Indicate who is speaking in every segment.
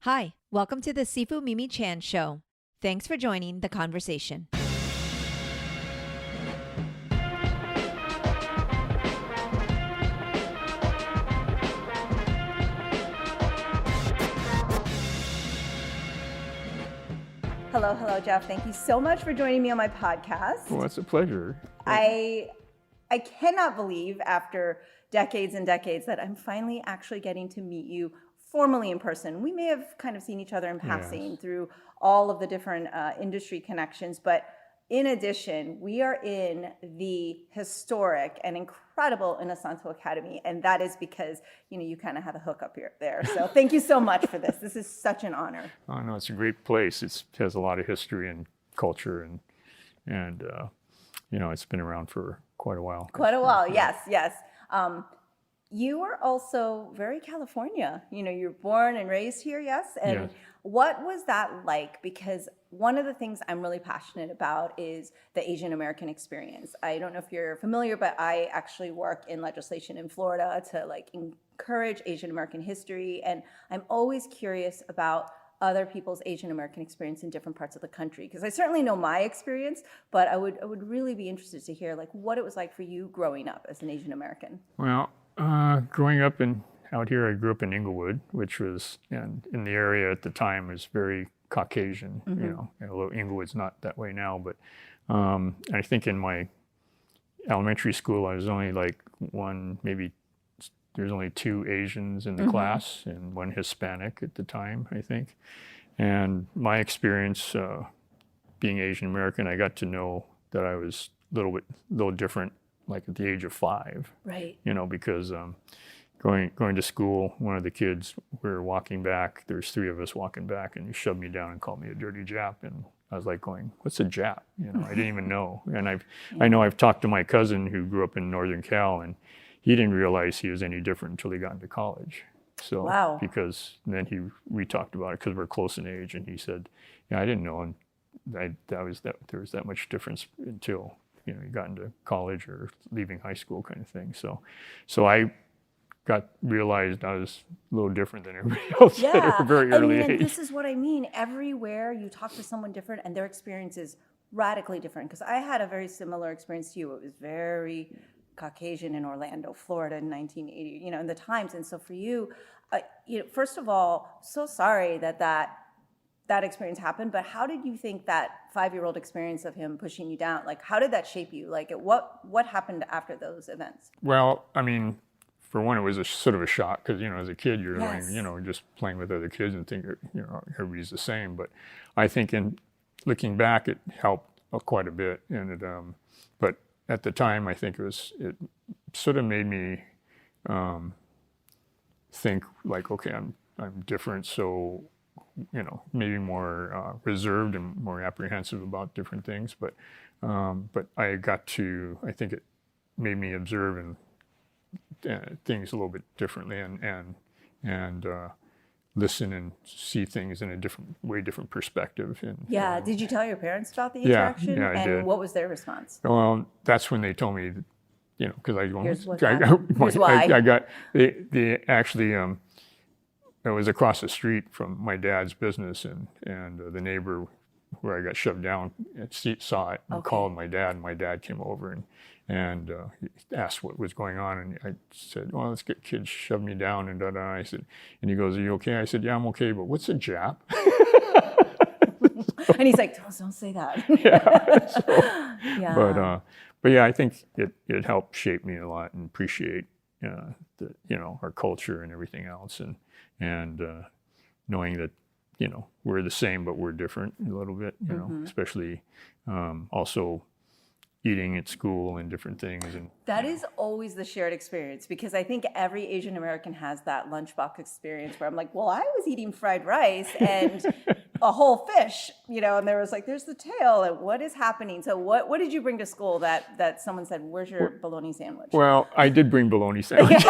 Speaker 1: Hi, welcome to the Sifu Mimi Chan show. Thanks for joining the conversation.
Speaker 2: Hello, Jeff. Thank you so much for joining me on my podcast.
Speaker 3: Well, it's a pleasure.
Speaker 2: I cannot believe after decades and decades that I'm finally actually getting to meet you formally in person. We may have kind of seen each other in passing through all of the different industry connections, but in addition, we are in the historic and incredible Inosanto Academy, and that is because you kind of have a hook up there. So thank you so much for this. This is such an honor.
Speaker 3: Oh no, it's a great place. It has a lot of history and culture, and it's been around for quite a while.
Speaker 2: Yes. You are also very California. You're born and raised here, yes? And
Speaker 3: yes.
Speaker 2: What was that like? Because one of the things I'm really passionate about is the Asian American experience. I don't know if you're familiar, but I actually work in legislation in Florida to encourage Asian American history. And I'm always curious about other people's Asian American experience in different parts of the country. Because I certainly know my experience, but I would really be interested to hear what it was like for you growing up as an Asian American.
Speaker 3: Well, growing up out here, I grew up in Inglewood, which was in the area at the time was very Caucasian.
Speaker 2: Mm-hmm.
Speaker 3: Although Inglewood's not that way now, but I think in my elementary school, I was only there's only two Asians in the
Speaker 2: Mm-hmm.
Speaker 3: class and one Hispanic at the time, I think. And my experience being Asian American, I got to know that I was a little different, like at the age of 5.
Speaker 2: Right.
Speaker 3: Because going to school, one of the kids, we were walking back, there's 3 of us walking back, and he shoved me down and called me a dirty Jap. And I was like going, what's a Jap? I didn't even know. And I know I've talked to my cousin who grew up in Northern Cal, and he didn't realize he was any different until he got into college. So,
Speaker 2: wow.
Speaker 3: Because then we talked about it because we're close in age, and he said, yeah, I didn't know, and there was that much difference until you got into college or leaving high school kind of thing. So I realized I was a little different than everybody else at a very early age.
Speaker 2: This is what I mean. Everywhere you talk to someone different and their experience is radically different. Because I had a very similar experience to you. It was very Caucasian in Orlando, Florida in 1980, in the times. And so for you, first of all, so sorry that experience happened, but how did you think that 5-year-old experience of him pushing you down, how did that shape you? What happened after those events?
Speaker 3: Well, I mean, for one, it was sort of a shock because, as a kid, you're
Speaker 2: Yes.
Speaker 3: just playing with other kids and think, everybody's the same. But I think in looking back, it helped quite a bit. And but at the time, I think it sort of made me think okay, I'm different, so maybe more reserved and more apprehensive about different things. But I think it made me observe and things a little bit differently and listen and see things in a different perspective. And,
Speaker 2: Did you tell your parents about the interaction?
Speaker 3: Yeah, I did.
Speaker 2: What was their response?
Speaker 3: Well, that's when they told me, because
Speaker 2: Here's why.
Speaker 3: I got they actually. It was across the street from my dad's business, and the neighbor where I got shoved down saw it and called my dad, and my dad came over and he asked what was going on, and I said, well, this kid shoved me down, and da-da. I said, and he goes, are you okay? I said, yeah, I'm okay, but what's a Jap?
Speaker 2: And he's like, don't say that.
Speaker 3: But yeah, I think it helped shape me a lot and appreciate our culture and everything else, and knowing that we're the same but we're different a little bit, especially also eating at school and different things. And
Speaker 2: that is always the shared experience, because I think every Asian American has that lunchbox experience where I'm like, well, I was eating fried rice and a whole fish, and there was there's the tail, and what is happening? So what did you bring to school that someone said, where's your bologna sandwich?
Speaker 3: Well, I did bring bologna sandwiches,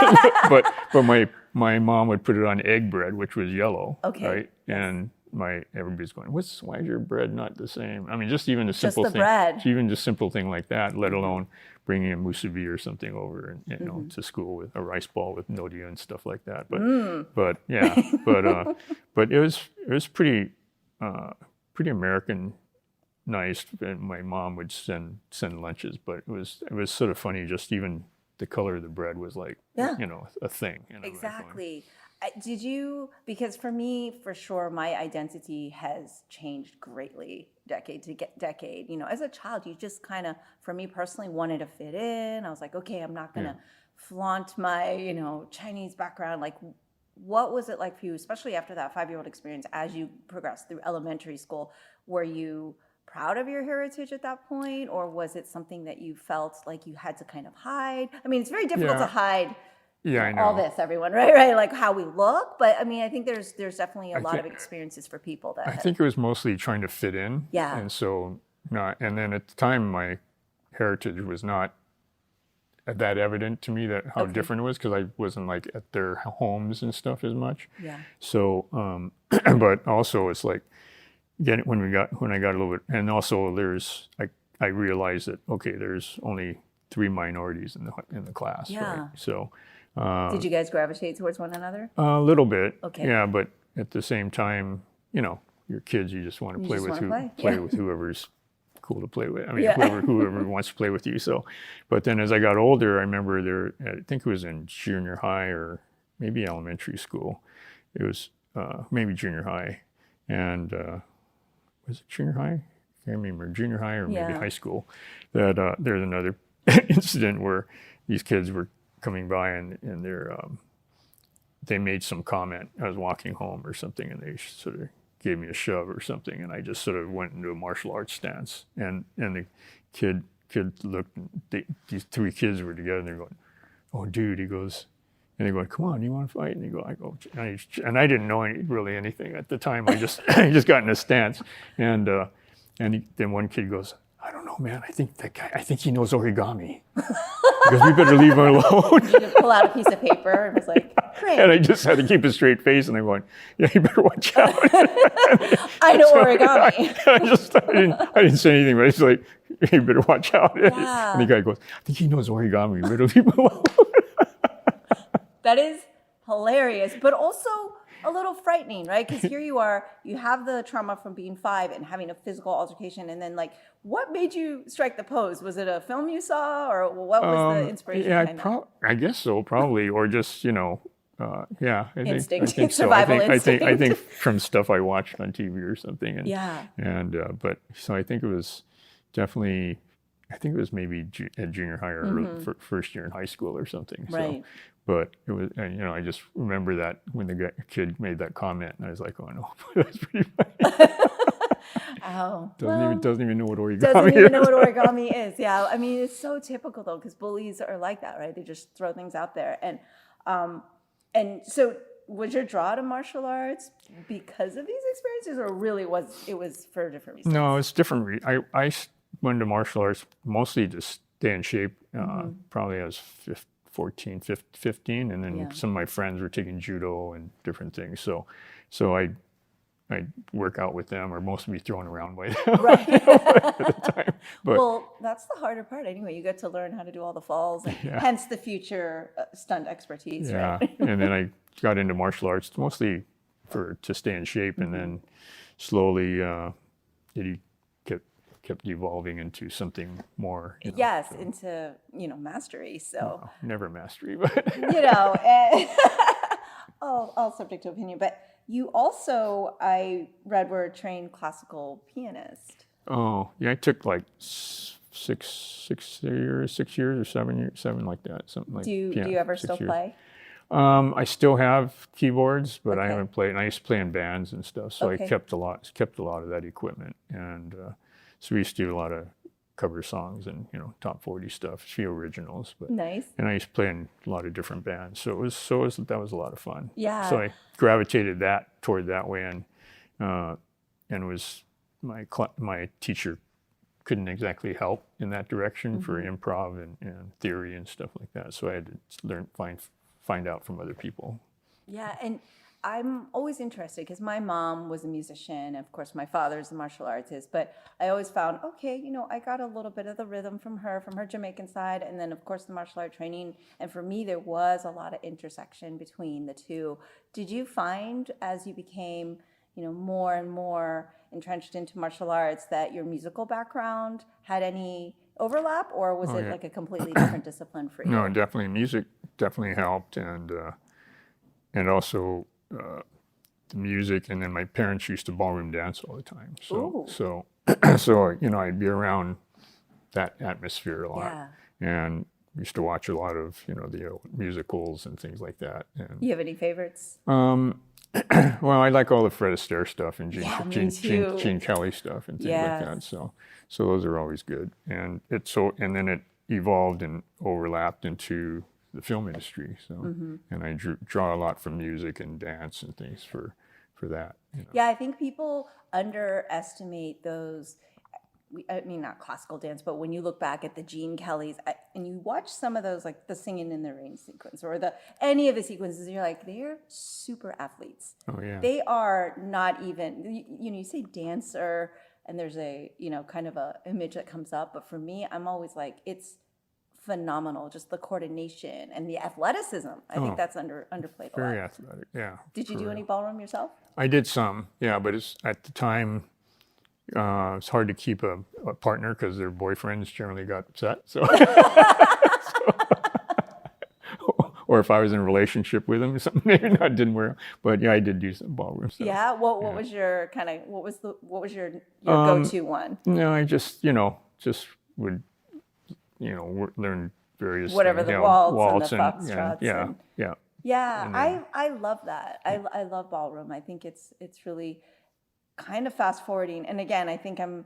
Speaker 3: but my mom would put it on egg bread, which was yellow,
Speaker 2: okay.
Speaker 3: right?
Speaker 2: Yes.
Speaker 3: And everybody's going, why is your bread not the same? I mean, just even a simple
Speaker 2: the
Speaker 3: thing,
Speaker 2: bread.
Speaker 3: even just simple thing like that, let alone bringing a musubi or something over, and, to school with a rice ball with nodia and stuff like that. But yeah, but it was pretty American. Nice, and my mom would send lunches, but it was sort of funny. Just even the color of the bread was like, a thing.
Speaker 2: Exactly. Did you? Because for me, for sure, my identity has changed greatly, decade to decade. As a child, you just kind of, for me personally, wanted to fit in. I was like, okay, I'm not gonna flaunt my, Chinese background. Like, what was it like for you, especially after that 5-year-old experience? As you progressed through elementary school, were you proud of your heritage at that point, or was it something that you felt like you had to kind of hide? I mean, it's very difficult to hide
Speaker 3: I know.
Speaker 2: all this, everyone, right? Like how we look, but I mean, I think there's definitely a lot of experiences for people that
Speaker 3: I think it was mostly trying to fit in.
Speaker 2: Yeah.
Speaker 3: And so and then at the time my heritage was not that evident to me, that how different it was, because I wasn't like at their homes and stuff as much.
Speaker 2: Yeah.
Speaker 3: So but also it's like, again, when I got a little bit, and also I realized that, okay, there's only 3 minorities in the class,
Speaker 2: Yeah.
Speaker 3: right? So
Speaker 2: did you guys gravitate towards one another?
Speaker 3: a little bit,
Speaker 2: Okay.
Speaker 3: yeah, but at the same time, you're kids, you just want to play with whoever's cool to play with. I mean, whoever wants to play with you. So, but then as I got older, I remember I think it was in junior high or maybe elementary school. It was maybe junior high, and was it junior high? I can't remember, junior high or maybe high school. That there's another incident where these kids were coming by and they made some comment. I was walking home or something, and they sort of gave me a shove or something, and I just sort of went into a martial arts stance. And the kid looked. These 3 kids were together, and they're going, "Oh, dude," he goes. And they go, "Come on, you want to fight?" And I go, and I didn't know really anything at the time. I just got in a stance, and then one kid goes, "I don't know, man. I think he knows origami." Because we better leave him alone.
Speaker 2: You just pull out a piece of paper and was like, "Great."
Speaker 3: And I just had to keep a straight face, and I'm going, "Yeah, you better watch out."
Speaker 2: I know origami.
Speaker 3: I didn't say anything, but I was like, "You better watch out."
Speaker 2: Yeah.
Speaker 3: And the guy goes, "I think he knows origami. You better leave him alone."
Speaker 2: That is hilarious, but also a little frightening, right? Because here you are, you have the trauma from being 5 and having a physical altercation, and then like, what made you strike the pose? Was it a film you saw, or what was the inspiration behind that?
Speaker 3: I guess so, probably, or just
Speaker 2: Instinct,
Speaker 3: I think so.
Speaker 2: survival instinct.
Speaker 3: I think from stuff I watched on TV or something, but so I think it was definitely. I think it was maybe at junior high or first year in high school or something.
Speaker 2: Right.
Speaker 3: So, but it was, and, I just remember that when the kid made that comment, and I was like, "Oh no, that's pretty funny."
Speaker 2: Oh,
Speaker 3: doesn't even know what origami is.
Speaker 2: Doesn't even know what origami is. Yeah, I mean, it's so typical though, because bullies are like that, right? They just throw things out there, and so was your draw to martial arts because of these experiences, or really was for different reasons?
Speaker 3: No, it's different. I went to martial arts mostly to stay in shape. Probably I was 14, 15, and then some of my friends were taking judo and different things. So I'd work out with them, or mostly be thrown around by them
Speaker 2: Right.
Speaker 3: at the time. But,
Speaker 2: well, that's the harder part anyway. You get to learn how to do all the falls, and hence the future stunt expertise.
Speaker 3: Yeah,
Speaker 2: right?
Speaker 3: And then I got into martial arts mostly to stay in shape, and then slowly it kept evolving into something more.
Speaker 2: Into mastery. So
Speaker 3: never mastery, but
Speaker 2: all subject to opinion. But you also, I read, were a trained classical pianist.
Speaker 3: Oh yeah, I took like 6 years or 7 years, like that, something like.
Speaker 2: Do you ever still play?
Speaker 3: I still have keyboards, but I haven't played. And I used to play in bands and stuff, so I kept a lot of that equipment, and so we used to do a lot of cover songs and top 40 stuff, a few originals. But
Speaker 2: nice.
Speaker 3: And I used to play in a lot of different bands, so that was a lot of fun.
Speaker 2: Yeah.
Speaker 3: So I gravitated toward that way, and it was my teacher couldn't exactly help in that direction for improv and theory and stuff like that. So I had to find out from other people.
Speaker 2: Yeah, and I'm always interested because my mom was a musician. Of course, my father's a martial artist, but I always found, okay, I got a little bit of the rhythm from her Jamaican side. And then, of course, the martial art training. And for me, there was a lot of intersection between the two. Did you find as you became, more and more entrenched into martial arts that your musical background had any overlap, or was it like a completely different discipline for you?
Speaker 3: No, definitely. Music definitely helped. And also the music, and then my parents used to ballroom dance all the time. So I'd be around that atmosphere a lot, and used to watch a lot of the old musicals and things like that. And
Speaker 2: you have any favorites?
Speaker 3: well, I like all the Fred Astaire stuff and Gene Kelly stuff and things like that. So those are always good, and then it evolved and overlapped into the film industry. So, and I draw a lot from music and dance and things for that.
Speaker 2: Yeah, I think people underestimate those. I mean, not classical dance, but when you look back at the Gene Kellys and you watch some of those, like the Singing in the Rain sequence or any of the sequences, you're like, they're super athletes.
Speaker 3: Oh yeah.
Speaker 2: They are not even. You say dancer, and there's a kind of a image that comes up, but for me, I'm always like, it's phenomenal, just the coordination and the athleticism. I think that's underplayed a lot.
Speaker 3: Very athletic, yeah.
Speaker 2: Did you do any ballroom yourself?
Speaker 3: I did some, yeah, but at the time, it's hard to keep a partner because their boyfriends generally got upset. So, or if I was in a relationship with them or something, maybe I didn't wear them. But yeah, I did do some ballroom stuff.
Speaker 2: Yeah, what was your what was your go-to one?
Speaker 3: No, I just would learn various
Speaker 2: whatever
Speaker 3: things,
Speaker 2: the waltz and the foxtrots. Yeah, I love that. I love ballroom. I think it's really kind of fast forwarding. And again, I think I'm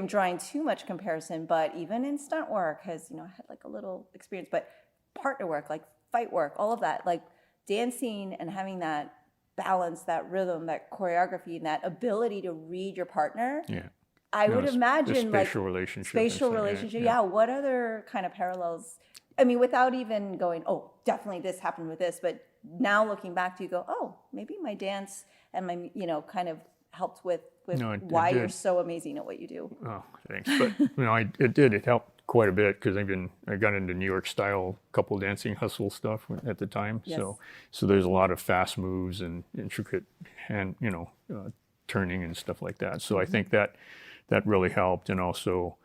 Speaker 2: drawing too much comparison, but even in stunt work, because I had like a little experience, but partner work, like fight work, all of that, like dancing and having that balance, that rhythm, that choreography, and that ability to read your partner.
Speaker 3: Yeah.
Speaker 2: I would imagine
Speaker 3: spatial
Speaker 2: like
Speaker 3: relationship.
Speaker 2: Yeah. What other kind of parallels? I mean, without even going, oh, definitely this happened with this, but now looking back, do you go, oh, maybe my dance and my, kind of helped with why you're so amazing at what you do.
Speaker 3: Oh, thanks. But it helped quite a bit because I got into New York style couple dancing hustle stuff at the time.
Speaker 2: Yes.
Speaker 3: So there's a lot of fast moves and intricate hand, turning and stuff like that. So I think that really helped. And also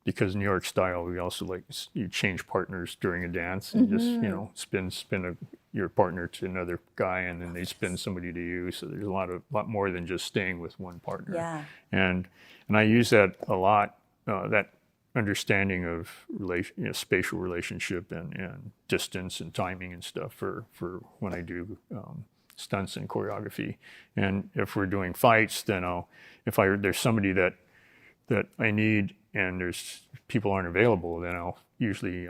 Speaker 3: because New York style, we also you change partners during a dance and just spin your partner to another guy, and then they spin somebody to you. So there's a lot more than just staying with one partner.
Speaker 2: Yeah.
Speaker 3: And I use that a lot. That understanding of spatial relationship and distance and timing and stuff for when I do stunts and choreography. And if we're doing fights, then there's somebody that I need and there's people aren't available, then I'll usually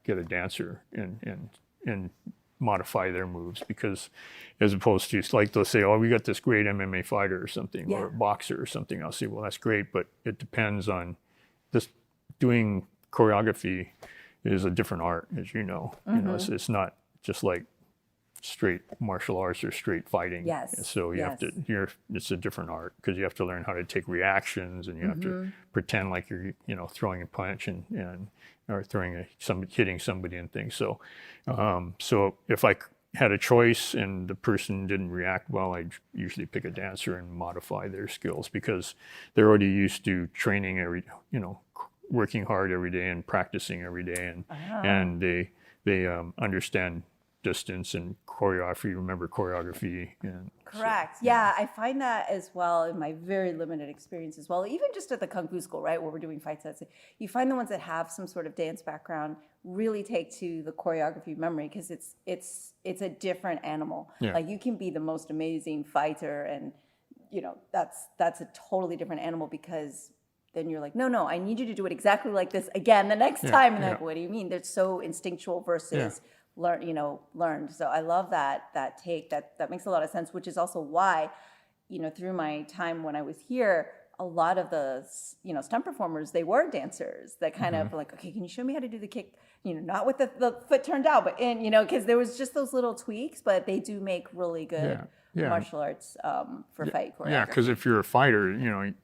Speaker 3: get a dancer and modify their moves, because as opposed to they'll say, oh, we got this great MMA fighter or something, or a boxer or something. I'll say, well, that's great, but it depends on this. Doing choreography is a different art, as you know. It's not just like straight martial arts or straight fighting.
Speaker 2: Yes.
Speaker 3: So you have to. It's a different art because you have to learn how to take reactions, and you have to pretend like you're throwing a punch and or hitting somebody and things. So if I had a choice and the person didn't react well, I'd usually pick a dancer and modify their skills, because they're already used to training working hard every day and practicing every day, and they understand distance and choreography, remember choreography. And
Speaker 2: correct. Yeah, I find that as well in my very limited experience as well. Even just at the Kung Fu school, right, where we're doing fight sets, you find the ones that have some sort of dance background really take to the choreography memory, because it's a different animal.
Speaker 3: Yeah.
Speaker 2: Like you can be the most amazing fighter, and that's a totally different animal, because then you're like, no, I need you to do it exactly like this again the next time. And like, what do you mean? They're so instinctual versus learned. So I love that take. That makes a lot of sense, which is also why, through my time when I was here, a lot of the, stunt performers, they were dancers that kind of like, okay, can you show me how to do the kick? Not with the foot turned out, but because there was just those little tweaks, but they do make really good martial arts for fight choreography.
Speaker 3: Yeah, because if you're a fighter,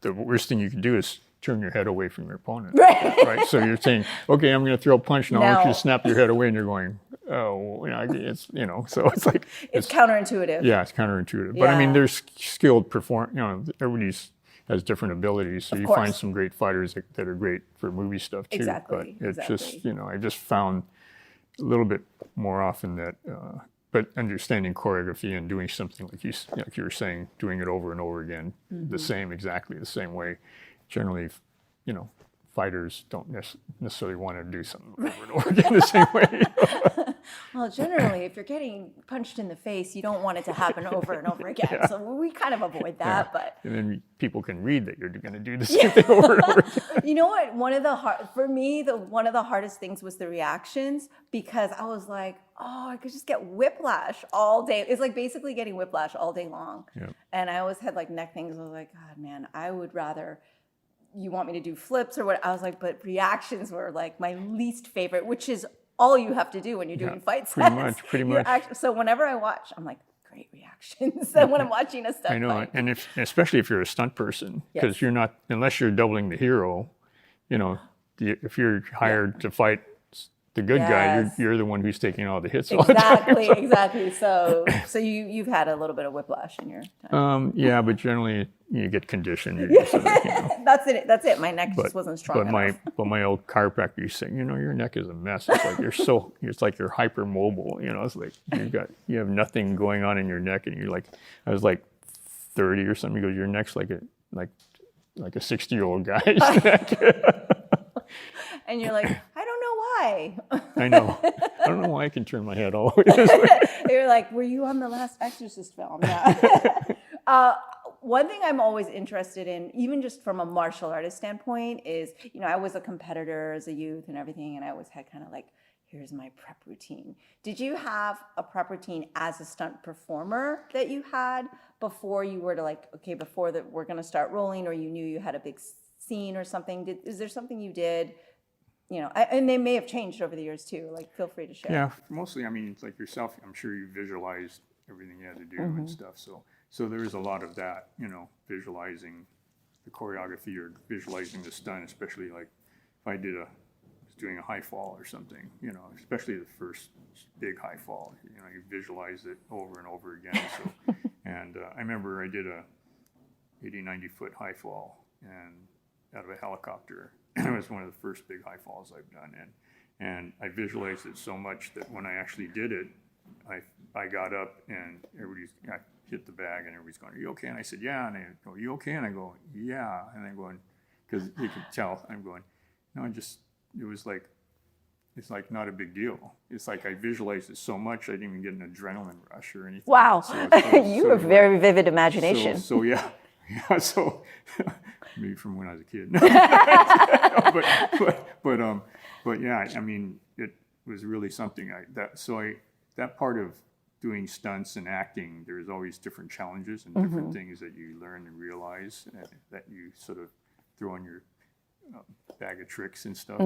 Speaker 3: the worst thing you can do is turn your head away from your opponent.
Speaker 2: Right.
Speaker 3: So you're saying, okay, I'm going to throw a punch now. I want you to snap your head away, and you're going, oh, it's so it's like
Speaker 2: it's counterintuitive.
Speaker 3: Yeah, it's counterintuitive. But I mean, there's skilled everybody's has different abilities. So you find some great fighters that are great for movie stuff too.
Speaker 2: Exactly.
Speaker 3: But it's just I just found a little bit more often that. But understanding choreography and doing something like you were saying, doing it over and over again, exactly the same way. Generally, fighters don't necessarily want to do something over and over again the same way.
Speaker 2: Well, generally, if you're getting punched in the face, you don't want it to happen over and over again. So we kind of avoid that. But
Speaker 3: and then people can read that you're going to do the same thing over and over again.
Speaker 2: You know what? One of the hardest things was the reactions, because I was like, oh, I could just get whiplash all day. It's like basically getting whiplash all day long.
Speaker 3: Yeah.
Speaker 2: And I always had like neck things. I was like, God, man, I would rather you want me to do flips or what? I was like, but reactions were like my least favorite, which is all you have to do when you're doing fight sets.
Speaker 3: Pretty much.
Speaker 2: So whenever I watch, I'm like, great reactions when I'm watching a stunt
Speaker 3: I know,
Speaker 2: fight.
Speaker 3: and especially if you're a stunt person, because you're not, unless you're doubling the hero, if you're hired to fight the good guy, you're the one who's taking all the hits all the time.
Speaker 2: Exactly. So you've had a little bit of whiplash in your time.
Speaker 3: Yeah, but generally you get conditioned.
Speaker 2: That's it. My neck just wasn't strong enough.
Speaker 3: But my old chiropractor used to say, your neck is a mess. It's like it's like you're hypermobile. It's like you have nothing going on in your neck, and you're like, I was like 30 or something. He goes, your neck's like a 60-year-old guy's neck.
Speaker 2: And you're like, I don't know why.
Speaker 3: I know. I don't know why I can turn my head all the way this way.
Speaker 2: You're like, were you on the last Exorcist film? Yeah. One thing I'm always interested in, even just from a martial artist standpoint, is, I was a competitor as a youth and everything, and I always had kind of like, here's my prep routine. Did you have a prep routine as a stunt performer that you had before you were to we're going to start rolling, or you knew you had a big scene or something? Is there something you did? And they may have changed over the years too. Like, feel free to share.
Speaker 3: Yeah, mostly. I mean, it's like yourself. I'm sure you visualized everything you had to do and stuff. So there is a lot of that. Visualizing the choreography or visualizing the stunt, especially like if I was doing a high fall or something. Especially the first big high fall. You visualize it over and over again. So, and I remember I did a 80, 90-foot high fall and out of a helicopter. It was one of the first big high falls I've done, and I visualized it so much that when I actually did it, I got up and I hit the bag and everybody's going, "Are you okay?" And I said, "Yeah." And they go, "Are you okay?" And I go, "Yeah." And I'm going, because you could tell, I'm going, no, it's like not a big deal. It's like I visualized it so much I didn't even get an adrenaline rush or anything.
Speaker 2: Wow, you have very vivid imagination.
Speaker 3: So yeah. So maybe from when I was a kid. But yeah, I mean, it was really something that part of doing stunts and acting, there's always different challenges and different things that you learn and realize that you sort of throw in your bag of tricks and stuff.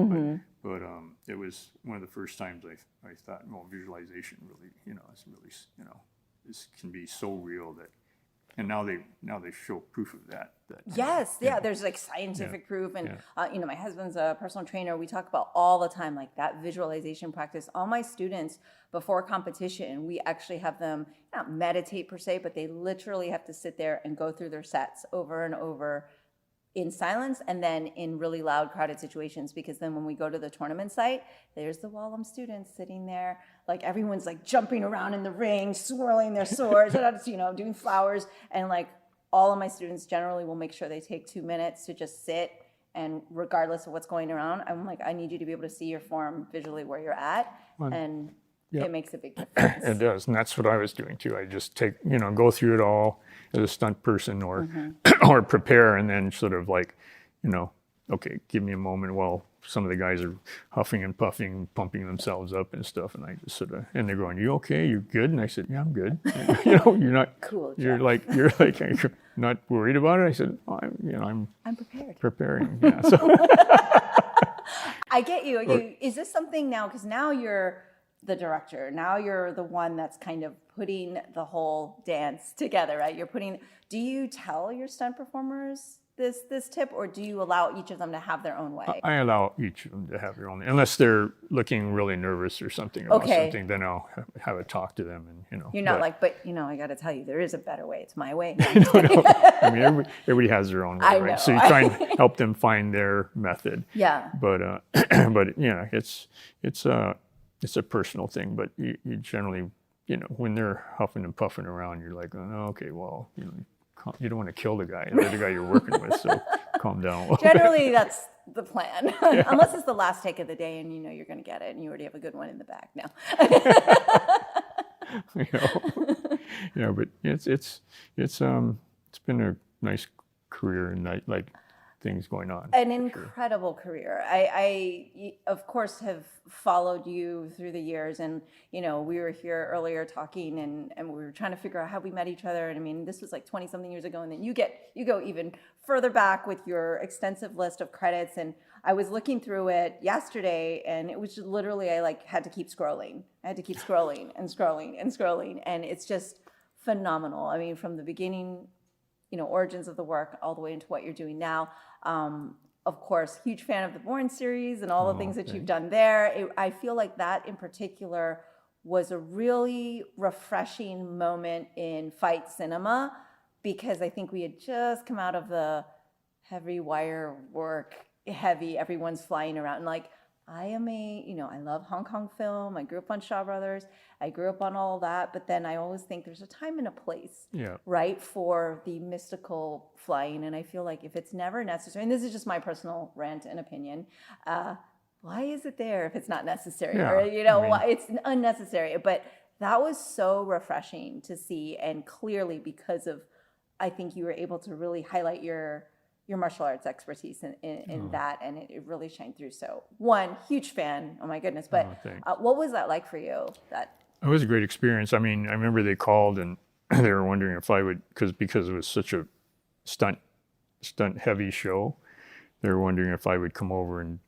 Speaker 3: But it was one of the first times I thought, well, visualization really, this can be so real that. And now they show proof of that.
Speaker 2: Yes, there's like scientific proof, and my husband's a personal trainer. We talk about all the time like that visualization practice. All my students before competition, we actually have them not meditate per se, but they literally have to sit there and go through their sets over and over in silence and then in really loud, crowded situations, because then when we go to the tournament site, there's the Wallum students sitting there, like everyone's like jumping around in the ring, swirling their swords, doing flowers, and like all of my students generally will make sure they take 2 minutes to just sit, and regardless of what's going around, I'm like, I need you to be able to see your form visually where you're at, and it makes a big difference.
Speaker 3: It does, and that's what I was doing too. I just go through it all as a stunt person or or prepare, and then sort of like, okay, give me a moment while some of the guys are huffing and puffing, pumping themselves up and stuff. And I just sort of, and they're going, you okay? You good? And I said, yeah, I'm good. You're not,
Speaker 2: Cool,
Speaker 3: you're
Speaker 2: Jeff.
Speaker 3: like, you're not worried about it. I said, oh, I'm
Speaker 2: prepared.
Speaker 3: preparing. Yeah. So
Speaker 2: I get you. Is this something now, because now you're the director, now you're the one that's kind of putting the whole dance together, right? Do you tell your stunt performers this tip, or do you allow each of them to have their own way?
Speaker 3: I allow each of them to have their own, unless they're looking really nervous or something about something, then I'll have a talk to them. And
Speaker 2: you're not but I got to tell you, there is a better way. It's my way.
Speaker 3: No. I mean, everybody has their own way,
Speaker 2: I
Speaker 3: right?
Speaker 2: know.
Speaker 3: So you try and help them find their method.
Speaker 2: Yeah.
Speaker 3: But it's a personal thing. But you generally, when they're huffing and puffing around, you're like, oh, okay, well, you don't want to kill the guy you're working with, so calm down a little
Speaker 2: Generally, that's the plan. Unless it's the last take of the day and you're going to get it and you already have a good one in the bag now.
Speaker 3: But it's been a nice career and like things going on.
Speaker 2: An incredible career. I of course have followed you through the years, and we were here earlier talking and we were trying to figure out how we met each other. And I mean, this was like 20 something years ago, and then you go even further back with your extensive list of credits. And I was looking through it yesterday, and it was just literally, I had to keep scrolling. I had to keep scrolling and scrolling and scrolling, and it's just phenomenal. I mean, from the beginning, origins of the work all the way into what you're doing now. Of course, huge fan of the Bourne series and all the things that you've done there. I feel like that in particular was a really refreshing moment in fight cinema, because I think we had just come out of the heavy wire work, everyone's flying around. And I love Hong Kong film. I grew up on Shaw Brothers. I grew up on all that. But then I always think there's a time and a place, right, for the mystical flying. And I feel like if it's never necessary, and this is just my personal rant and opinion, why is it there if it's not necessary? Why it's unnecessary. But that was so refreshing to see. And clearly because of, I think you were able to really highlight your martial arts expertise in that, and it really shined through. So, one, huge fan. Oh my goodness! But what was that like for you?
Speaker 3: It was a great experience. I mean, I remember they called and they were wondering if I would, because it was such a stunt heavy show. They were wondering if I would come over and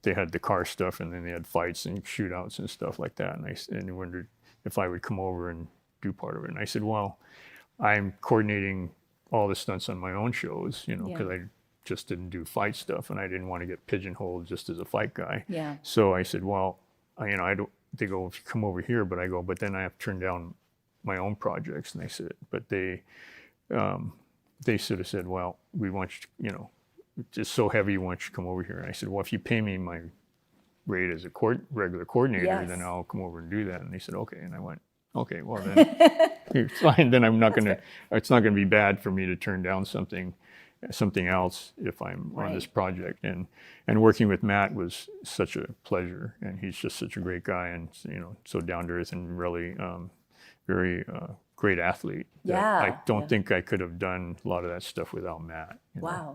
Speaker 3: they had the car stuff, and then they had fights and shootouts and stuff like that. And they wondered if I would come over and do part of it. And I said, well, I'm coordinating all the stunts on my own shows, because I just didn't do fight stuff, and I didn't want to get pigeonholed just as a fight guy.
Speaker 2: Yeah.
Speaker 3: So I said, well, I don't. They go, if you come over here, but I go, but then I have to turn down my own projects. And they said, but they sort of said, well, we want you, it's just so heavy, we want you to come over here. And I said, well, if you pay me my rate as a regular coordinator, then I'll come over and do that. And they said, okay. And I went, okay, well then it's fine. Then I'm not gonna. It's not gonna be bad for me to turn down something else if I'm on this project. And working with Matt was such a pleasure, and he's just such a great guy, and so down to earth, and really very great athlete. I don't think I could have done a lot of that stuff without Matt.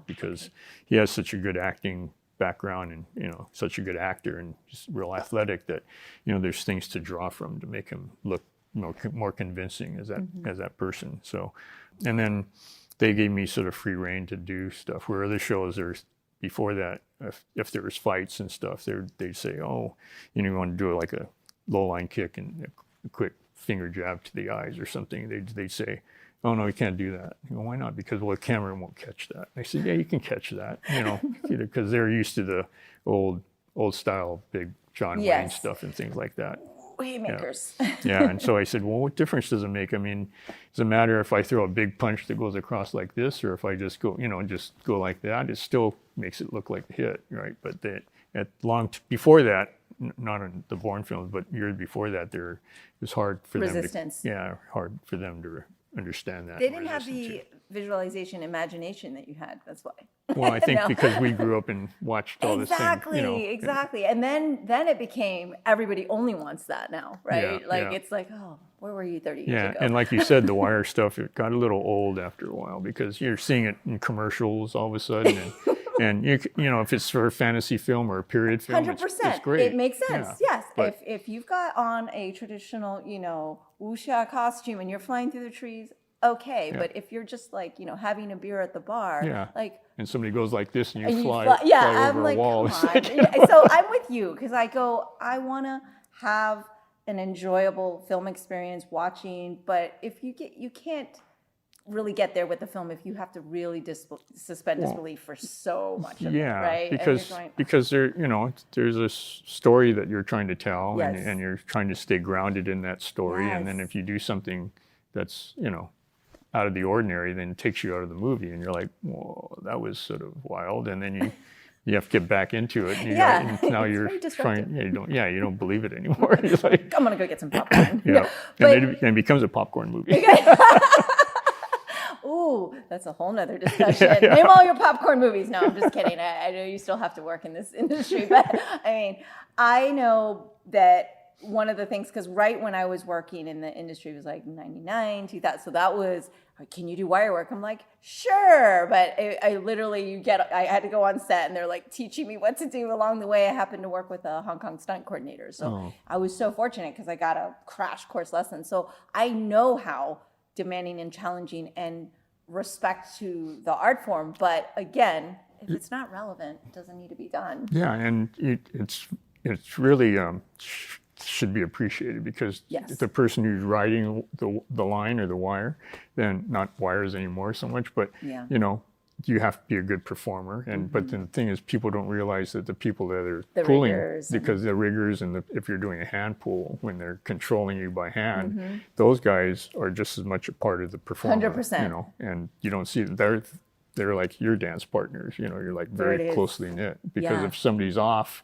Speaker 3: Because he has such a good acting background, and such a good actor, and just real athletic, that there's things to draw from to make him look more convincing as that person. So, and then they gave me sort of free rein to do stuff, where other shows, before that, if there was fights and stuff, they'd say, oh, you want to do like a low line kick and a quick finger jab to the eyes or something. They'd say, oh no, you can't do that. Why not? Because the camera won't catch that. I said, yeah, you can catch that, because they're used to the old style big John Wayne stuff and things like that.
Speaker 2: Haymakers.
Speaker 3: And so I said, well, what difference does it make? I mean, does it matter if I throw a big punch that goes across like this, or if I just go, like that? It still makes it look like a hit, right? But before that, not in the Bourne films, but years before that, it was hard for
Speaker 2: resistance.
Speaker 3: Hard for them to understand that.
Speaker 2: They didn't have the visualization, imagination that you had. That's why.
Speaker 3: Well, I think because we grew up and watched all this thing.
Speaker 2: Exactly. And then it became, everybody only wants that now, right? It's like, oh, where were you 30 years ago?
Speaker 3: And like you said, the wire stuff, it got a little old after a while, because you're seeing it in commercials all of a sudden, and And you know, if it's for a fantasy film or a period film, it's great.
Speaker 2: It makes sense.
Speaker 3: Yeah.
Speaker 2: Yes.
Speaker 3: But
Speaker 2: If you've got on a traditional, wuxia costume and you're flying through the trees, okay.
Speaker 3: Yeah.
Speaker 2: But if you're just like, having a beer at the bar,
Speaker 3: Yeah.
Speaker 2: like,
Speaker 3: and somebody goes like this and you
Speaker 2: and
Speaker 3: fly
Speaker 2: I'm
Speaker 3: over
Speaker 2: like,
Speaker 3: a wall.
Speaker 2: come on. So I'm with you because I want to have an enjoyable film experience watching, but if you can't really get there with the film if you have to really suspend disbelief for so much of it, right?
Speaker 3: Because there's a story that you're trying to tell,
Speaker 2: Yes.
Speaker 3: and you're trying to stay grounded in that story, and then
Speaker 2: Yes.
Speaker 3: if you do something that's out of the ordinary, then it takes you out of the movie, and you're like, whoa, that was sort of wild, and then you have to get back into it, and now
Speaker 2: it's
Speaker 3: you're
Speaker 2: very disruptive.
Speaker 3: trying, you don't believe it anymore. You're like,
Speaker 2: I'm gonna go get some popcorn.
Speaker 3: yeah,
Speaker 2: But,
Speaker 3: and it becomes a popcorn movie.
Speaker 2: ooh, that's a whole nother discussion. Name all your popcorn movies. No, I'm just kidding. I know you still have to work in this industry, but I mean, I know that one of the things, because right when I was working in the industry, it was like 99, 2000. So that was, can you do wire work? I'm like, sure. But I literally, I had to go on set and they're like teaching me what to do along the way. I happened to work with a Hong Kong stunt coordinator. So I was so fortunate because I got a crash course lesson. So I know how demanding and challenging and respect to the art form. But again, if it's not relevant, it doesn't need to be done.
Speaker 3: Yeah, and it's really should be appreciated because
Speaker 2: Yes.
Speaker 3: the person who's riding the line or the wire, then not wires anymore so much, but
Speaker 2: Yeah.
Speaker 3: you have to be a good performer. And but the thing is, people don't realize that the people that are
Speaker 2: The
Speaker 3: pulling,
Speaker 2: riggers
Speaker 3: because the riggers and if you're doing a hand pull when they're controlling you by hand, those guys are just as much a part of the performance.
Speaker 2: 100%.
Speaker 3: And you don't see they're like your dance partners. You're like
Speaker 2: There it
Speaker 3: very
Speaker 2: is.
Speaker 3: closely knit because
Speaker 2: Yeah.
Speaker 3: if somebody's off,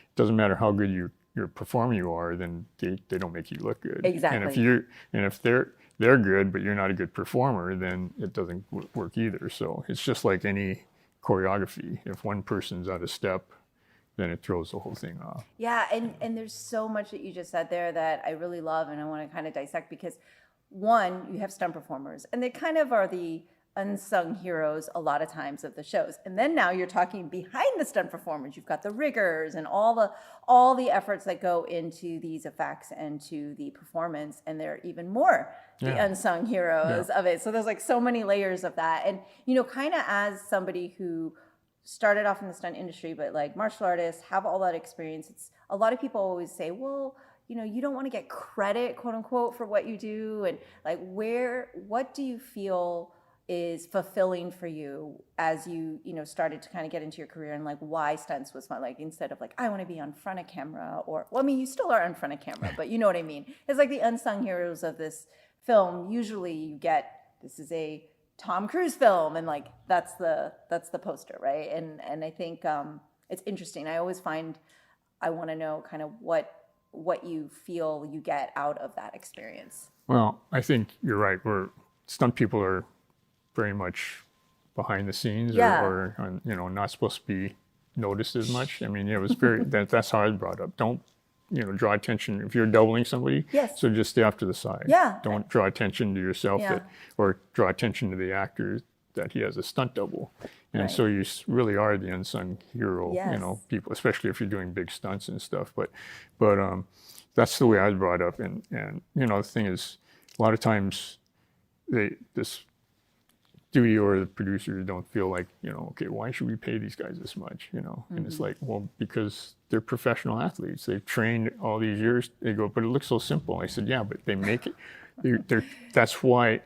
Speaker 3: it doesn't matter how good your performer you are, then they don't make you look good.
Speaker 2: Exactly.
Speaker 3: And if they're good, but you're not a good performer, then it doesn't work either. So it's just like any choreography. If one person's out of step, then it throws the whole thing off.
Speaker 2: Yeah, and there's so much that you just said there that I really love and I want to kind of dissect because one, you have stunt performers and they kind of are the unsung heroes a lot of times of the shows. And then now you're talking behind the stunt performers. You've got the riggers and all the efforts that go into these effects and to the performance, and they're even more the unsung heroes of it. So there's like so many layers of that. And kind of as somebody who started off in the stunt industry, but like martial artists have all that experience, it's a lot of people always say, well, you don't want to get credit, quote unquote, for what you do. And like, what do you feel is fulfilling for you as you started to kind of get into your career, and like why stunts was fun, like instead of like I want to be on front of camera, or well, I mean you still are on front of camera, but you know what I mean. It's like the unsung heroes of this film. Usually you get, this is a Tom Cruise film, and like that's the poster, right? And I think it's interesting. I always find I want to know kind of what you feel you get out of that experience.
Speaker 3: Well, I think you're right. Stunt people are very much behind the scenes, or not supposed to be noticed as much. I mean, it was very that's how I was brought up. Don't draw attention if you're doubling somebody.
Speaker 2: Yes.
Speaker 3: So just stay off to the side.
Speaker 2: Yeah.
Speaker 3: Don't draw attention to yourself or draw attention to the actor that he has a stunt double. And so you really are the unsung hero.
Speaker 2: Yes.
Speaker 3: People, especially if you're doing big stunts and stuff. But that's the way I was brought up. And the thing is, a lot of times this studio or the producers don't feel like, okay, why should we pay these guys this much, And it's like, well, because they're professional athletes. They've trained all these years. They go, but it looks so simple. I said, yeah, but they make it. That's why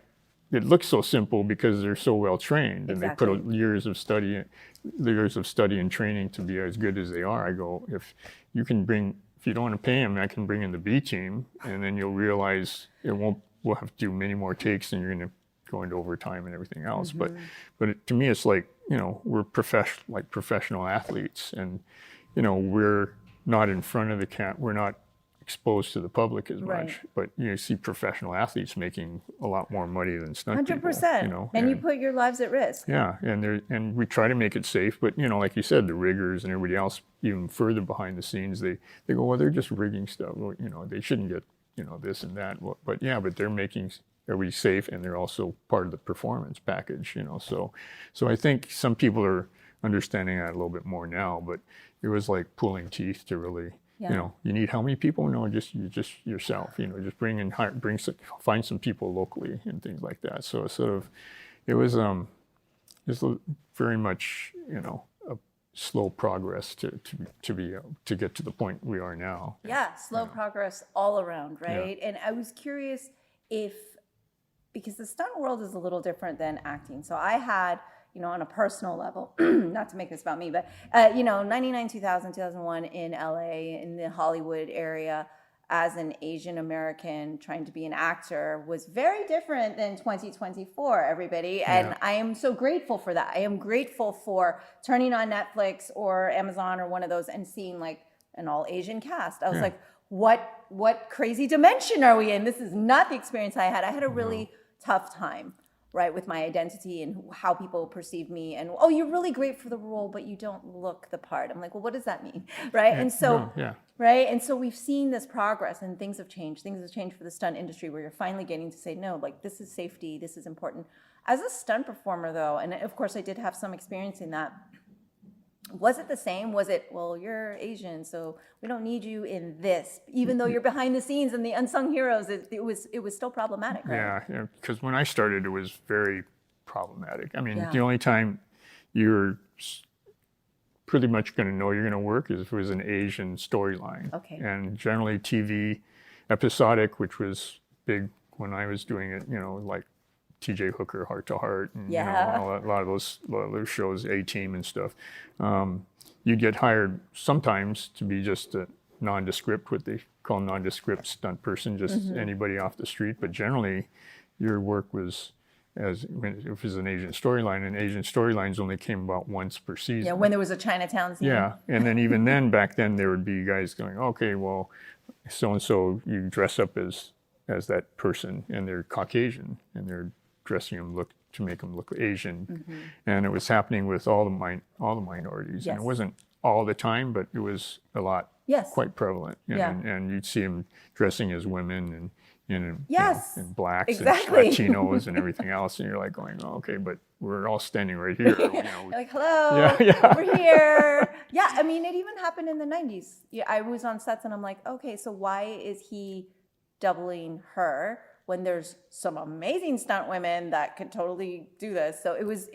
Speaker 3: it looks so simple, because they're so well trained, and
Speaker 2: Exactly.
Speaker 3: they put years of study and training to be as good as they are. I go, if you don't want to pay them, I can bring in the B team, and then you'll realize we'll have to do many more takes, and you're going to go into overtime and everything else.
Speaker 2: Mm-hmm.
Speaker 3: But to me, it's like, we're professional athletes, and we're not in front of the camera. We're not exposed to the public as
Speaker 2: Right.
Speaker 3: much. But you see professional athletes making a lot more money than stunt people.
Speaker 2: 100%. And you put your lives at risk.
Speaker 3: Yeah, and we try to make it safe, but like you said, the riggers and everybody else, even further behind the scenes, they go, well, they're just rigging stuff. Well, they shouldn't get this and that. But they're making everybody safe, and they're also part of the performance package. So I think some people are understanding that a little bit more now, but it was like pulling teeth to really,
Speaker 2: Yeah.
Speaker 3: you know, you need how many people? No, just yourself, you know, just find some people locally and things like that. So it's sort of, it was very much, you know, a slow progress to get to the point we are now.
Speaker 2: Yeah, slow progress all around, right? And I was curious because the stunt world is a little different than acting. So I had, you know, on a personal level, not to make this about me, but, you know, 99, 2000, 2001 in LA, in the Hollywood area, as an Asian American trying to be an actor was very different than 2024, everybody. And I am so grateful for that. I am grateful for turning on Netflix or Amazon or one of those and seeing like an all Asian cast. I was like, what crazy dimension are we in? This is not the experience I had. I had a really tough time, right, with my identity and how people perceive me. And, oh, you're really great for the role, but you don't look the part. I'm like, well, what does that mean, right? And so, right, and so we've seen this progress and things have changed. Things have changed for the stunt industry where you're finally getting to say, no, like this is safety, this is important. As a stunt performer, though, and of course I did have some experience in that, was it the same? Was it, well, you're Asian, so we don't need you in this, even though you're behind the scenes and the unsung heroes? It was still problematic, right?
Speaker 3: Yeah, because when I started, it was very problematic. I mean, the only time you're pretty much going to know you're going to work is if it was an Asian storyline.
Speaker 2: Okay.
Speaker 3: And generally TV, episodic, which was big when I was doing it, you know, like TJ Hooker, Heart to Heart, and you know, a lot of those shows, A-Team and stuff. You'd get hired sometimes to be just a nondescript, what they call nondescript stunt person, just anybody off the street. But generally, your work was if it was an Asian storyline, and Asian storylines only came about once per season.
Speaker 2: Yeah, when there was a Chinatown scene.
Speaker 3: Yeah, and then even then, back then, there would be guys going, okay, well, so-and-so, you dress up as that person, and they're Caucasian, and they're dressing them to make them look Asian. And it was happening with all the minorities. And it wasn't all the time, but it was a lot, quite prevalent. And you'd see them dressing as women and you know, and blacks and Latinos and everything else. And you're like going, oh, okay, but we're all standing right here. You know.
Speaker 2: Like, hello, over here. Yeah, I mean, it even happened in the 90s. Yeah, I was on sets and I'm like, okay, so why is he doubling her when there's some amazing stunt women that could totally do this? So it was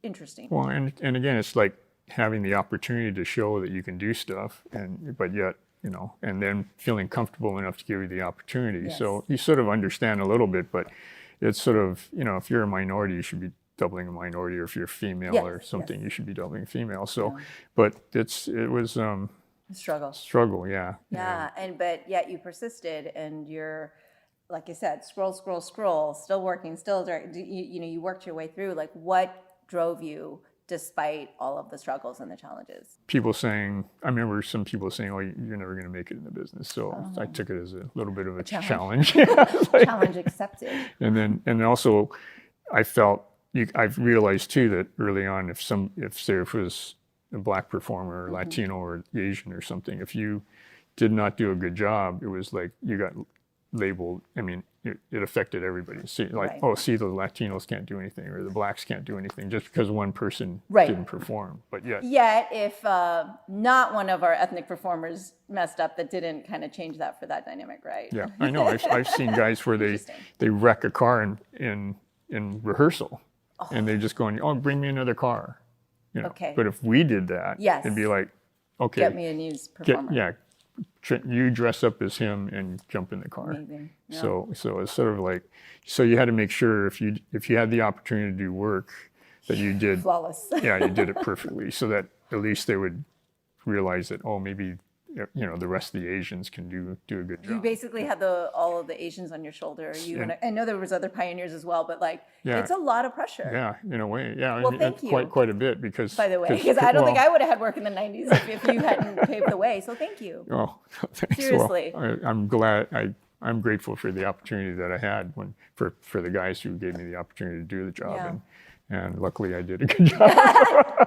Speaker 2: interesting.
Speaker 3: Well, and again, it's like having the opportunity to show that you can do stuff, but yet, you know, and then feeling comfortable enough to give you the opportunity. So you sort of understand a little bit, but it's sort of, you know, if you're a minority, you should be doubling a minority, or if you're female or something, you should be doubling female. So, but it was struggle. Yeah.
Speaker 2: But yet you persisted, and you're, like I said, scroll, still working, you worked your way through. Like, what drove you despite all of the struggles and the challenges?
Speaker 3: People saying, I remember some people saying, oh, you're never going to make it in the business. So I took it as a little bit of a challenge.
Speaker 2: Challenge accepted.
Speaker 3: And also I felt, I've realized too that early on, if there was a black performer, or Latino or Asian or something, if you did not do a good job, it was like you got labeled. I mean, it affected everybody. See, like, the Latinos can't do anything, or the blacks can't do anything, just because one person didn't perform. But yet
Speaker 2: if not one of our ethnic performers messed up, that didn't kind of change that for that dynamic, right?
Speaker 3: Yeah, I know. I've seen guys where they wreck a car in rehearsal, and they're just going, oh, bring me another car. You know? Okay. But if we did that, it'd be like, okay,
Speaker 2: get me a news performer.
Speaker 3: You dress up as him and jump in the car.
Speaker 2: Amazing. Yeah.
Speaker 3: So it's sort of like, so you had to make sure if you had the opportunity to do work that you did
Speaker 2: flawless.
Speaker 3: You did it perfectly, so that at least they would realize that, oh, maybe, you know, the rest of the Asians can do a good job.
Speaker 2: You basically had all of the Asians on your shoulder. I know there was other pioneers as well, but like, it's a lot of pressure.
Speaker 3: Yeah, in a way. Yeah,
Speaker 2: well, thank you.
Speaker 3: Quite a bit, because.
Speaker 2: By the way, because I don't think I would have had work in the 90s if you hadn't paved the way. So thank you.
Speaker 3: Oh, thanks.
Speaker 2: Seriously.
Speaker 3: Well, I'm glad. I'm grateful for the opportunity that I had for the guys who gave me the opportunity to do the job, and luckily I did a good job.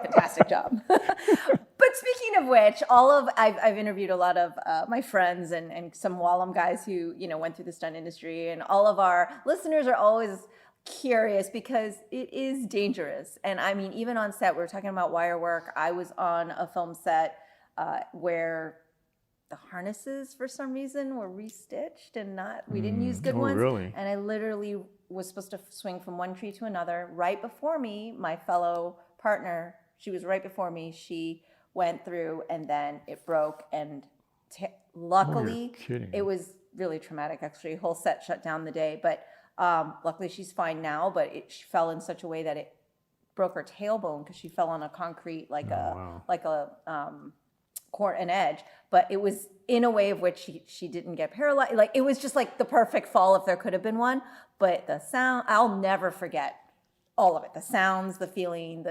Speaker 2: Fantastic job. But speaking of which, I've interviewed a lot of my friends and some Wallum guys who, you know, went through the stunt industry, and all of our listeners are always curious because it is dangerous. And I mean, even on set, we were talking about wire work. I was on a film set where the harnesses for some reason were restitched and we didn't use good ones.
Speaker 3: Really?
Speaker 2: And I literally was supposed to swing from one tree to another. Right before me, my fellow partner, she was right before me. She went through and then it broke. And luckily, it was really traumatic, actually. Whole set shut down the day. But luckily she's fine now, but she fell in such a way that it broke her tailbone because she fell on a concrete, an edge. But it was in a way of which she didn't get paralyzed. Like, it was just like the perfect fall if there could have been one. But the sound, I'll never forget all of it. The sounds, the feeling,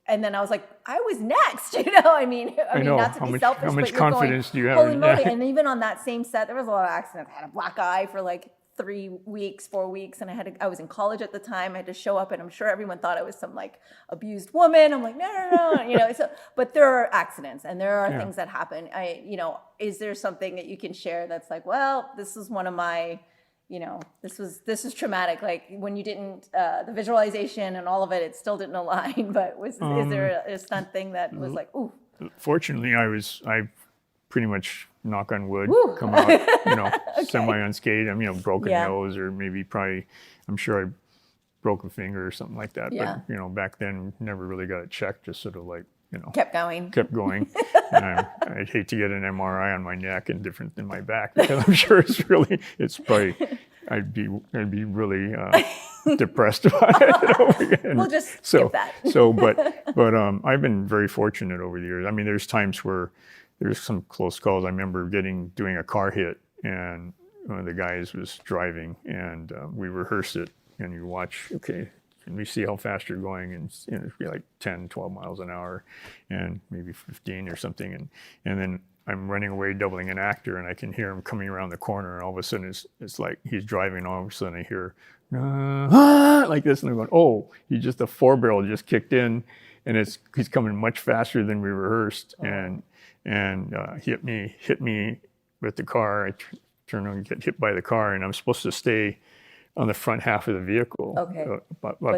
Speaker 2: and then I was like, I was next, I mean, not to be selfish,
Speaker 3: how much
Speaker 2: but
Speaker 3: confidence do you have?
Speaker 2: Holy moly. And even on that same set, there was a lot of accidents. I had a black eye for like 3 weeks, 4 weeks, and I was in college at the time. I had to show up, and I'm sure everyone thought I was some like abused woman. I'm like, no. But there are accidents, and there are things that happen. Is there something that you can share that's like, well, this is one of my, this is traumatic. Like when you didn't, the visualization and all of it still didn't align. But is there a stunt thing that was like, ooh?
Speaker 3: Fortunately, I pretty much, knock on wood,
Speaker 2: Woo.
Speaker 3: come out,
Speaker 2: Okay.
Speaker 3: semi unscathed. Broken nose, or maybe I'm sure I broke a finger or something like that.
Speaker 2: Yeah.
Speaker 3: But back then, never really got it checked. Just sort of like,
Speaker 2: kept going.
Speaker 3: And I'd hate to get an MRI on my neck and different than my back, because I'm sure it's probably, I'd be really depressed about it.
Speaker 2: We'll just skip that.
Speaker 3: But I've been very fortunate over the years. I mean, there's times where there's some close calls. I remember doing a car hit, and one of the guys was driving, and we rehearsed it, and you watch, okay, can we see how fast you're going? And it'd be like 10, 12 miles an hour, and maybe 15 or something. And then I'm running away, doubling an actor, and I can hear him coming around the corner, and all of a sudden it's like he's driving, and all of a sudden I hear, like this, and I'm going, oh, the 4-barrel just kicked in, and he's coming much faster than we rehearsed, and hit me with the car. I turn around and get hit by the car, and I'm supposed to stay on the front half of the vehicle, up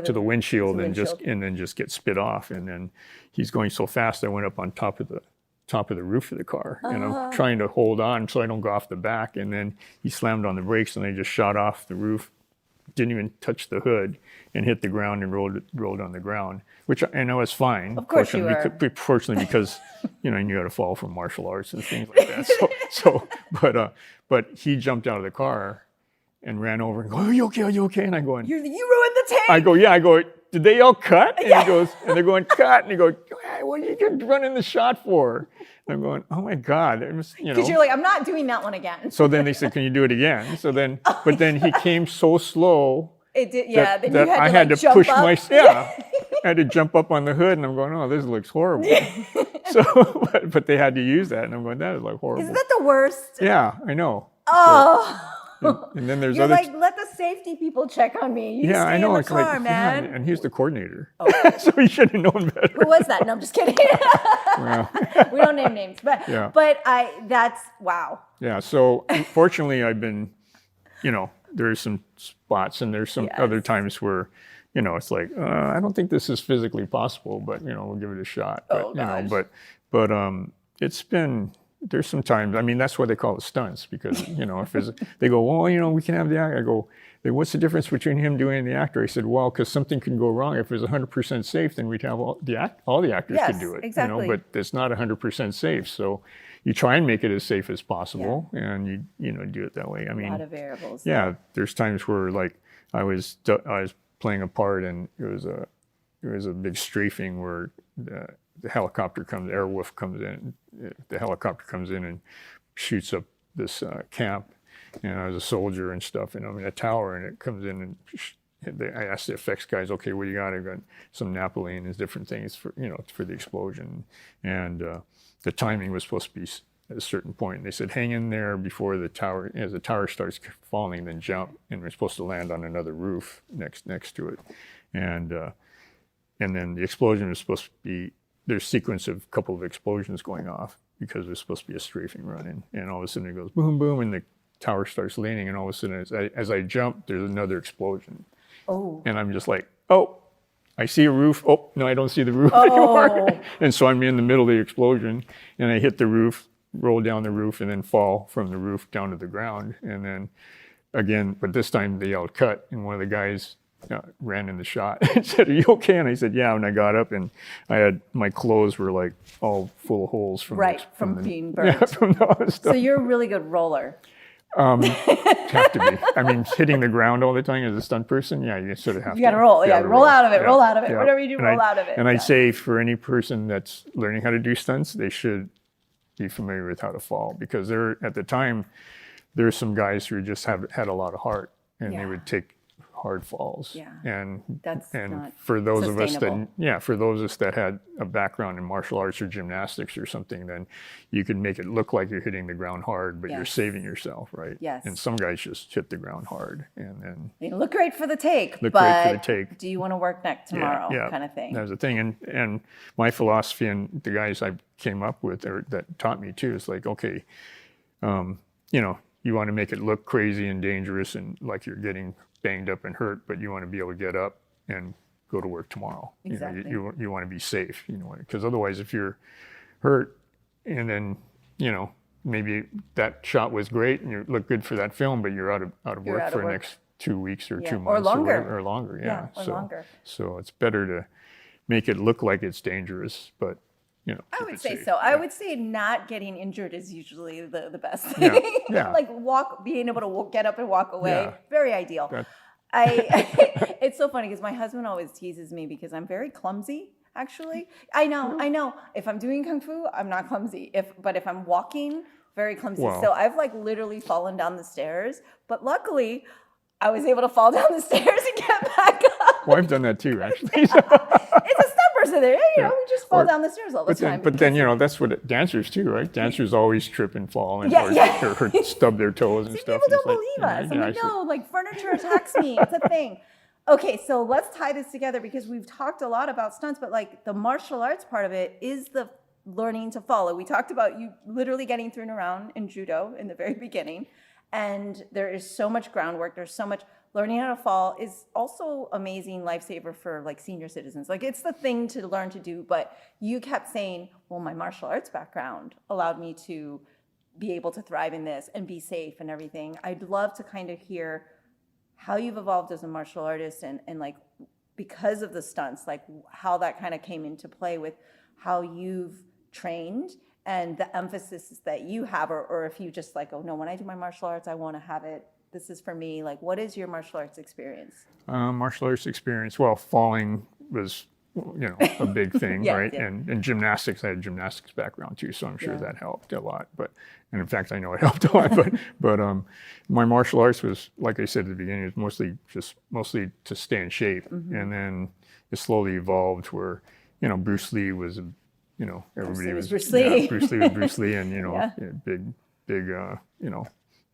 Speaker 3: to the windshield, and then just get spit off. And then he's going so fast, I went up on top of the roof of the car, and I'm trying to hold on so I don't go off the back. And then he slammed on the brakes, and I just shot off the roof, didn't even touch the hood, and hit the ground and rolled on the ground, which I know is fine.
Speaker 2: Of course you were.
Speaker 3: Fortunately, because you got to fall from martial arts and things like that. But he jumped out of the car and ran over and go, are you okay? And I'm going,
Speaker 2: you ruined the take.
Speaker 3: I go, did they all cut? And he goes, and they're going, cut. And he goes, hey, what are you running the shot for? And I'm going, oh my God.
Speaker 2: Because you're like, I'm not doing that one again.
Speaker 3: So then they said, can you do it again? So then, but then he came so slow.
Speaker 2: It did,
Speaker 3: that
Speaker 2: you had
Speaker 3: I
Speaker 2: to,
Speaker 3: had to
Speaker 2: jump
Speaker 3: push
Speaker 2: up.
Speaker 3: I had to jump up on the hood, and I'm going, oh, this looks horrible. So, but they had to use that, and I'm going, that is like horrible.
Speaker 2: Isn't that the worst?
Speaker 3: Yeah, I know.
Speaker 2: Oh.
Speaker 3: And then there's
Speaker 2: You're
Speaker 3: other.
Speaker 2: like, let the safety people check on me. You stay
Speaker 3: I know.
Speaker 2: in the
Speaker 3: It's
Speaker 2: car,
Speaker 3: like,
Speaker 2: man.
Speaker 3: and he's the coordinator,
Speaker 2: Oh.
Speaker 3: so he should have known better.
Speaker 2: Who was that? No, I'm just kidding.
Speaker 3: Well,
Speaker 2: we don't name names, but that's wow.
Speaker 3: Yeah. So fortunately, I've been, there's some spots, and there's some other times where, it's like, I don't think this is physically possible, but we'll give it a shot. But, but it's been. There's some times, that's why they call it stunts, because, they go, well, we can have the actor. I go, what's the difference between him doing the actor? I said, well, because something can go wrong. If it was 100% safe, then we'd have all the actors could do it.
Speaker 2: Exactly.
Speaker 3: But it's not 100% safe. So you try and make it as safe as possible, and you do it that way.
Speaker 2: A lot of variables.
Speaker 3: Yeah, there's times where like I was playing a part, and it was a big strafing where the helicopter Airwolf comes in. The helicopter comes in and shoots up this camp, and I was a soldier and stuff, and I'm in a tower, and it comes in, and I asked the effects guys, okay, what do you got? I got some naphthalene and different things for the explosion, and the timing was supposed to be at a certain point. And they said, hang in there before the tower, as the tower starts falling, then jump, and we're supposed to land on another roof next to it, and then the explosion was supposed to be. There's a sequence of a couple of explosions going off because there's supposed to be a strafing run, and all of a sudden it goes boom, boom, and the tower starts leaning, and all of a sudden as I jump, there's another explosion,
Speaker 2: Oh.
Speaker 3: And I'm just like, oh, I see a roof. Oh, no, I don't see the roof anymore. And so I'm in the middle of the explosion, and I hit the roof, roll down the roof, and then fall from the roof down to the ground. And then again, but this time they yelled cut, and one of the guys ran in the shot and said, "Are you okay?" And I said, "Yeah." And I got up, and my clothes were like all full of holes from
Speaker 2: from being burned.
Speaker 3: Yeah, from all this stuff.
Speaker 2: So you're a really good roller.
Speaker 3: Have to be. I mean, hitting the ground all the time as a stunt person, yeah, you sort of have to.
Speaker 2: You got to roll. Yeah, roll out of it.
Speaker 3: Yeah,
Speaker 2: roll out of it.
Speaker 3: yeah.
Speaker 2: Whatever you do, roll out of it.
Speaker 3: And I'd say for any person that's learning how to do stunts, they should be familiar with how to fall, because at the time, there's some guys who just had a lot of heart, and they would take hard falls.
Speaker 2: Yeah.
Speaker 3: And
Speaker 2: that's not
Speaker 3: for those of us
Speaker 2: sustainable.
Speaker 3: for those of us that had a background in martial arts or gymnastics or something, then you can make it look like you're hitting the ground hard, but you're saving yourself, right?
Speaker 2: Yes.
Speaker 3: And some guys just hit the ground hard, and then
Speaker 2: you look great for the take,
Speaker 3: great for the take.
Speaker 2: Do you want to work next tomorrow? Kind of thing.
Speaker 3: That's the thing. And my philosophy, and the guys I came up with that taught me too, is like, okay, you want to make it look crazy and dangerous and like you're getting banged up and hurt, but you want to be able to get up and go to work tomorrow.
Speaker 2: Exactly.
Speaker 3: You want to be safe, because otherwise if you're hurt and then, maybe that shot was great and you look good for that film, but you're out of work for the next 2 weeks or 2 months
Speaker 2: or longer.
Speaker 3: Or longer. Yeah.
Speaker 2: Or longer.
Speaker 3: So it's better to make it look like it's dangerous, but
Speaker 2: I would say so. I would say not getting injured is usually the best thing.
Speaker 3: Yeah.
Speaker 2: Like being able to get up and walk away, very ideal.
Speaker 3: That-
Speaker 2: It's so funny because my husband always teases me because I'm very clumsy. Actually, I know. If I'm doing kung fu, I'm not clumsy. But if I'm walking, very clumsy.
Speaker 3: Wow.
Speaker 2: So I've like literally fallen down the stairs. But luckily, I was able to fall down the stairs and get back up.
Speaker 3: Well, I've done that too, actually.
Speaker 2: It's a step person there. We just fall down the stairs all the time.
Speaker 3: But then, that's what dancers too, right? Dancers always trip and fall and or stub their toes and stuff.
Speaker 2: People don't believe us. I'm like, no, like furniture attacks me. It's a thing. Okay, so let's tie this together because we've talked a lot about stunts, but like the martial arts part of it is the learning to follow. We talked about you literally getting thrown around in judo in the very beginning. And there is so much groundwork. There's so much learning how to fall is also amazing lifesaver for like senior citizens. Like it's the thing to learn to do, but you kept saying, well, my martial arts background allowed me to be able to thrive in this and be safe and everything. I'd love to kind of hear how you've evolved as a martial artist and like because of the stunts, like how that kind of came into play with how you've trained and the emphasis that you have, or if you just like, oh no, when I do my martial arts, I want to have it. This is for me. Like, what is your martial arts experience?
Speaker 3: Martial arts experience. Well, falling was, a big thing, right? Yeah. And gymnastics, I had a gymnastics background too, so I'm sure that helped a lot. And in fact, I know it helped a lot. But my martial arts was, like I said at the beginning, it was mostly to stay in shape, and then it slowly evolved where, Bruce Lee was. Everybody was
Speaker 2: Bruce Lee.
Speaker 3: Bruce Lee was Bruce Lee, and big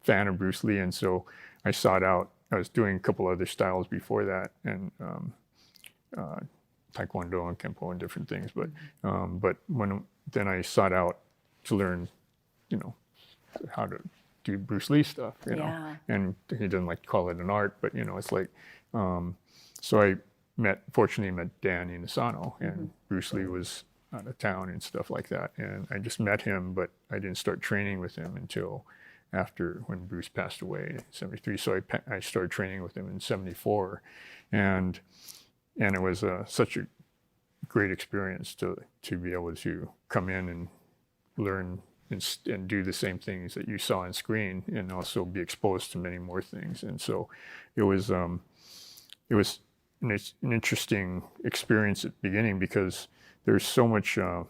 Speaker 3: fan of Bruce Lee, and so I sought out. I was doing a couple other styles before that, and Taekwondo and Kempo and different things. But then I sought out to learn, how to do Bruce Lee stuff, and he doesn't like to call it an art, but it's like, so I fortunately met Dan Inosanto, and Bruce Lee was out of town and stuff like that. And I just met him, but I didn't start training with him until after when Bruce passed away in 73. So I started training with him in 74. And it was such a great experience to be able to come in and learn and do the same things that you saw on screen and also be exposed to many more things. And so it was an interesting experience at the beginning because there's so much, it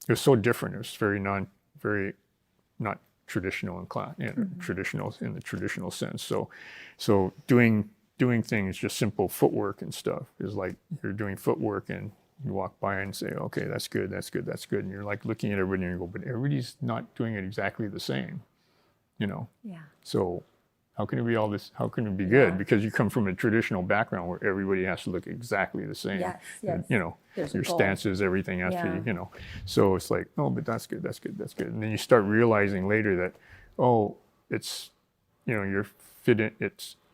Speaker 3: was so different. It was very not traditional in class, traditional in the traditional sense. So doing things, just simple footwork and stuff is like you're doing footwork and you walk by and say, okay, that's good. And you're like looking at everybody and you go, but everybody's not doing it exactly the same, Yeah. So how can it be all this? How can it be good? Because you come from a traditional background where everybody has to look exactly the same.
Speaker 2: Yes.
Speaker 3: And, your
Speaker 2: goal.
Speaker 3: stances, everything has to be, So it's like, oh, but that's good. And then you start realizing later that, oh, it's, you're fit in.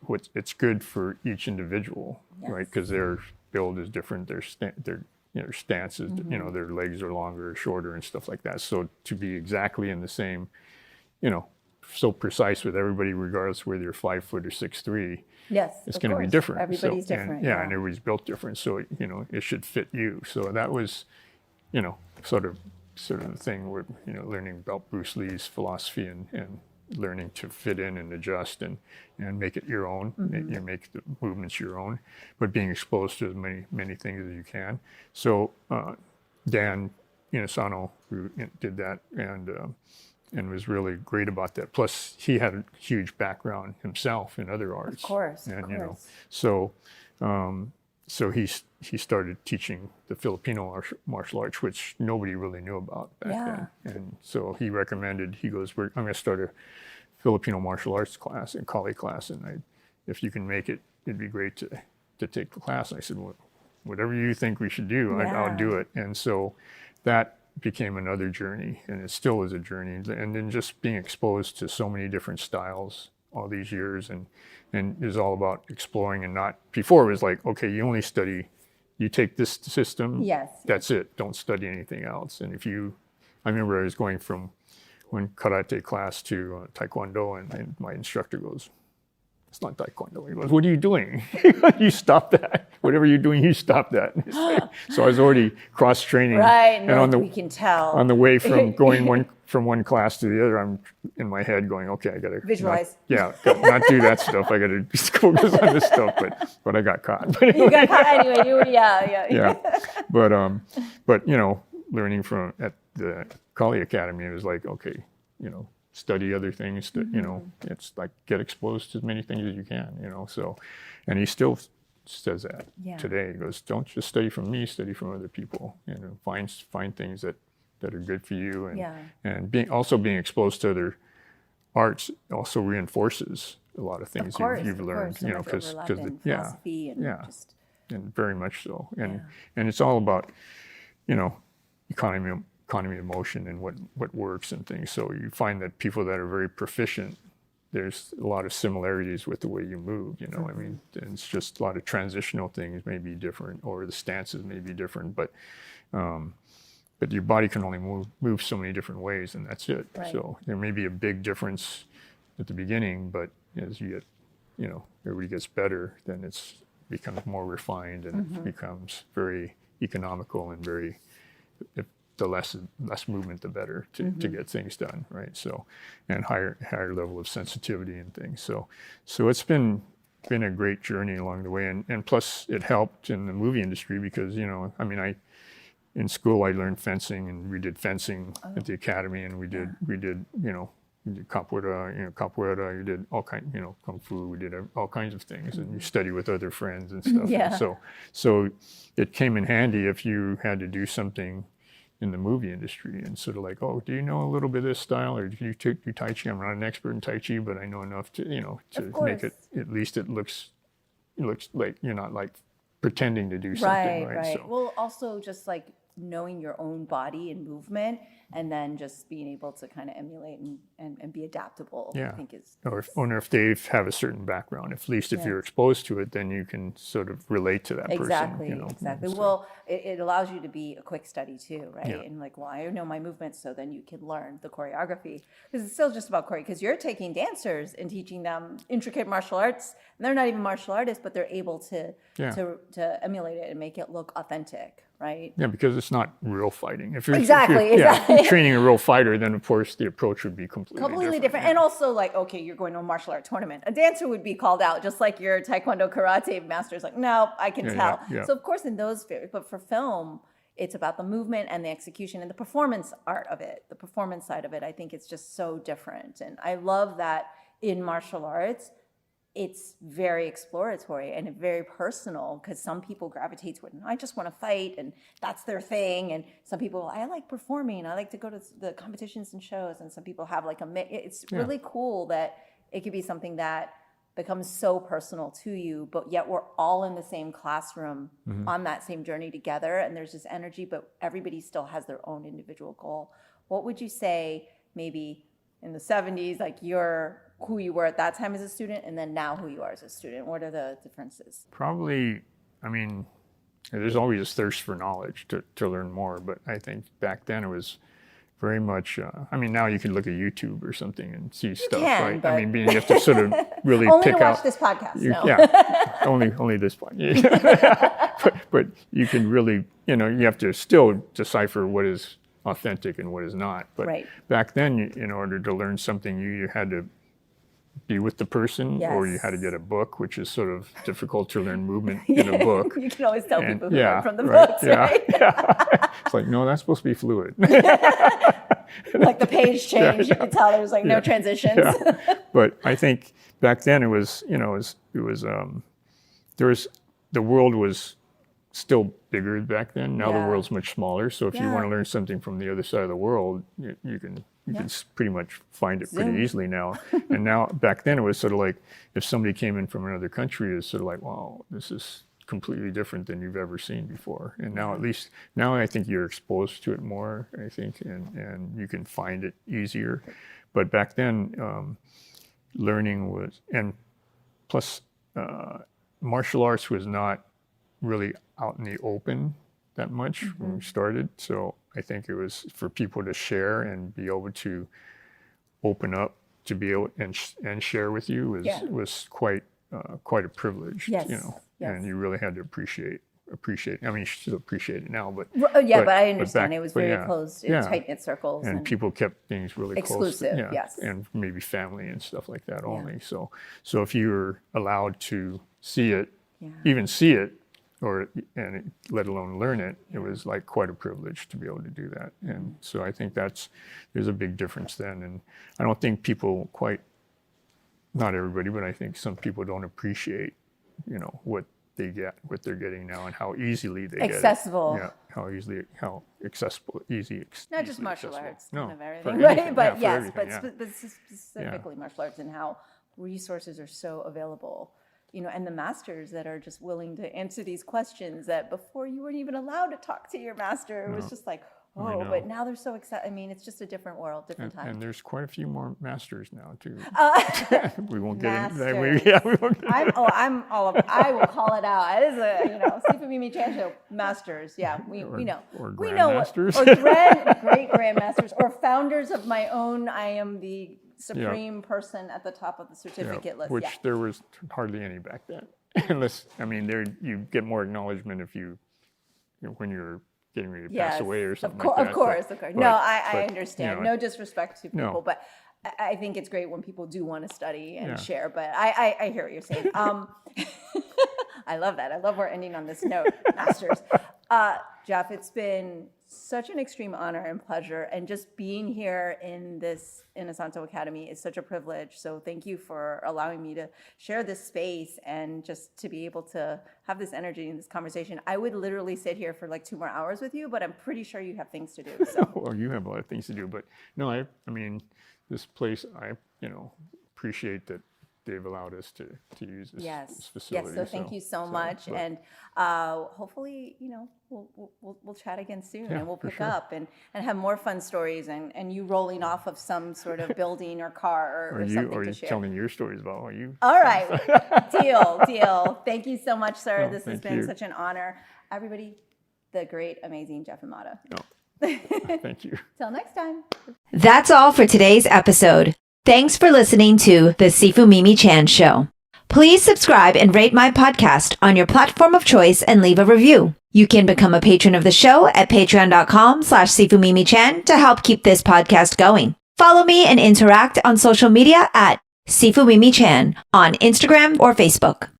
Speaker 3: it's good for each individual,
Speaker 2: Yes.
Speaker 3: right? Because their build is different, their stance is, their legs are longer or shorter and stuff like that. So to be exactly in the same, so precise with everybody, regardless whether you're 5 foot or 6'3",
Speaker 2: Yes,
Speaker 3: it's
Speaker 2: of
Speaker 3: going to be
Speaker 2: course.
Speaker 3: different.
Speaker 2: Everybody's
Speaker 3: So,
Speaker 2: different.
Speaker 3: and everybody's built different. So, it should fit you. So that was, sort of the thing where, learning about Bruce Lee's philosophy and learning to fit in and adjust and make it your own. You make the movements your own, but being exposed to as many things as you can. So Dan Inosanto, who did that, and was really great about that. Plus, he had a huge background himself in other arts.
Speaker 2: Of course,
Speaker 3: and so he started teaching the Filipino martial arts, which nobody really knew about back then. And so he recommended. He goes, "I'm going to start a Filipino martial arts class and Kali class, and if you can make it, it'd be great to take the class." And I said, "Well, whatever you think we should do, I'll do it." And so that became another journey, and it still is a journey. And then just being exposed to so many different styles all these years, and is all about exploring and not. Before it was like, okay, you take this system, that's it. Don't study anything else. And I remember I was going from one karate class to taekwondo, and my instructor goes, "It's not taekwondo." He goes, "What are you doing?" "You stop that. Whatever you're doing, you stop that." So I was already cross-training.
Speaker 2: Right, and we can tell.
Speaker 3: On the way from going from one class to the other, I'm in my head going, "Okay, I got to
Speaker 2: visualize."
Speaker 3: Not do that stuff. I got to just focus on this stuff. But I got caught. But anyway.
Speaker 2: You got caught anyway. Yeah.
Speaker 3: But learning from at the Kali Academy, it was like, okay, study other things that, it's like get exposed to as many things as you can, so, and he still says that today. He goes, "Don't just study from me, study from other people, find things that are good for you." And being exposed to other arts also reinforces a lot of things you've learned, because
Speaker 2: philosophy
Speaker 3: and very much so. And it's all about, economy of motion and what works and things. So you find that people that are very proficient, there's a lot of similarities with the way you move, I mean, and it's just a lot of transitional things may be different, or the stances may be different, but your body can only move so many different ways, and that's it.
Speaker 2: Right.
Speaker 3: So there may be a big difference at the beginning, but as you get, everybody gets better, then it becomes more refined, and it becomes very economical and the less movement, the better to get things done, right? So, and higher level of sensitivity and things. So it's been a great journey along the way, and plus it helped in the movie industry because in school I learned fencing, and we did fencing at the academy, and we did capoeira, you did all kinds, kung fu, we did all kinds of things, and you study with other friends and stuff.
Speaker 2: Yeah.
Speaker 3: And so it came in handy if you had to do something in the movie industry, and sort of like, "Oh, do you know a little bit of this style, or do you do Tai Chi? I'm not an expert in Tai Chi, but I know enough to, to make it, at least it looks like you're not like pretending to do something." Right. So,
Speaker 2: well, also just like knowing your own body and movement, and then just being able to kind of emulate and be adaptable, I think is...
Speaker 3: Or if they have a certain background, at least if you're exposed to it, then you can sort of relate to that person.
Speaker 2: Exactly.
Speaker 3: So.
Speaker 2: Well, it allows you to be a quick study too, right?
Speaker 3: Yeah.
Speaker 2: And like, well, I know my movements, so then you can learn the choreography. Because it's still just about choreo, because you're taking dancers and teaching them intricate martial arts, and they're not even martial artists, but they're able to emulate it and make it look authentic, right?
Speaker 3: Yeah, because it's not real fighting. If you're training a real fighter, then of course the approach would be completely different.
Speaker 2: And also like, okay, you're going to a martial art tournament. A dancer would be called out, just like your taekwondo karate master is like, "No, I can tell."
Speaker 3: Yeah.
Speaker 2: So of course in those, but for film, it's about the movement and the execution and the performance art of it, the performance side of it. I think it's just so different. And I love that in martial arts, it's very exploratory and very personal, because some people gravitate to it and I just want to fight and that's their thing. And some people, I like performing, I like to go to the competitions and shows. And some people have like it's really cool that it could be something that becomes so personal to you, but yet we're all in the same classroom on that same journey together. And there's this energy, but everybody still has their own individual goal. What would you say maybe in the 70s, like your who you were at that time as a student and then now who you are as a student? What are the differences?
Speaker 3: Probably, I mean, there's always this thirst for knowledge to learn more, but I think back then it was very much, I mean, now you can look at YouTube or something and see stuff, right?
Speaker 2: But...
Speaker 3: I mean, you have to sort of really
Speaker 2: only
Speaker 3: pick
Speaker 2: to watch
Speaker 3: out.
Speaker 2: this podcast, no.
Speaker 3: Yeah, only this one. but you can really, you have to still decipher what is authentic and what is not. But back then, in order to learn something, you had to be with the person, or you had to get a book, which is sort of difficult to learn movement in a book.
Speaker 2: You can always tell people who learn from the books, right?
Speaker 3: It's like, no, that's supposed to be fluid.
Speaker 2: Like the page change, you could tell there was like no transitions.
Speaker 3: But I think back then it was, the world was still bigger back then. Now the world's much smaller. So if you want to learn something from the other side of the world, you can pretty much find it pretty easily now. And now, back then, it was sort of like if somebody came in from another country, it's sort of like, wow, this is completely different than you've ever seen before. And now, at least now, I think you're exposed to it more. I think, and you can find it easier. But back then, learning was, and plus, martial arts was not really out in the open that much when we started. So I think it was for people to share and be able to open up to be able and share with you was quite a privilege. And you really had to appreciate. I mean, you still appreciate it now, but
Speaker 2: but I understand it was very closed, tight knit circles,
Speaker 3: and people kept things really
Speaker 2: exclusive.
Speaker 3: Close. And maybe family and stuff like that only. So if you were allowed to see it, even see it, and let alone learn it, it was like quite a privilege to be able to do that. And so I think there's a big difference then. And I don't think people not everybody, but I think some people don't appreciate, what they get, what they're getting now, and how easily they
Speaker 2: accessible.
Speaker 3: Get it. Yeah, how accessible, easy.
Speaker 2: Not just martial arts,
Speaker 3: no,
Speaker 2: kind of everything, right? But but specifically martial arts and how resources are so available. And the masters that are just willing to answer these questions that before you weren't even allowed to talk to your master. It was just like, but now they're so excited. I mean, it's just a different world, different time.
Speaker 3: And there's quite a few more masters now too. We won't get into that. We won't get
Speaker 2: I will call it out. It is a, Sifu Mimi Chan show. Masters. Yeah, we know.
Speaker 3: Or
Speaker 2: we know
Speaker 3: grandmasters.
Speaker 2: Or great grandmasters. Or founders of my own. I am the supreme person at the top of the certificate list.
Speaker 3: Which there was hardly any back then. Unless, you get more acknowledgement if when you're getting ready to pass away or something like that.
Speaker 2: Of course. No, I understand. No disrespect to people, but I think it's great when people do want to study and share. But I hear what you're saying. I love that. I love we're ending on this note, masters. Jeff, it's been such an extreme honor and pleasure, and just being here in this Inosanto Academy is such a privilege. So thank you for allowing me to share this space and just to be able to have this energy in this conversation. I would literally sit here for like 2 more hours with you, but I'm pretty sure you have things to do. So.
Speaker 3: Well, you have a lot of things to do, but no, I mean, this place, I appreciate that they've allowed us to use this facility.
Speaker 2: Yes, so thank you so much. And hopefully, we'll chat again soon, and we'll pick up and have more fun stories and you rolling off of some sort of building or car or something to share.
Speaker 3: Telling your stories about what you.
Speaker 2: All right. Deal. Thank you so much, sir. This has been such an honor. Everybody, the great, amazing Jeff Imada.
Speaker 3: Thank you.
Speaker 2: Till next time.
Speaker 1: That's all for today's episode. Thanks for listening to the Sifu Mimi Chan Show. Please subscribe and rate my podcast on your platform of choice and leave a review. You can become a patron of the show at patreon.com/Sifu Mimi Chan to help keep this podcast going. Follow me and interact on social media at Sifu Mimi Chan on Instagram or Facebook.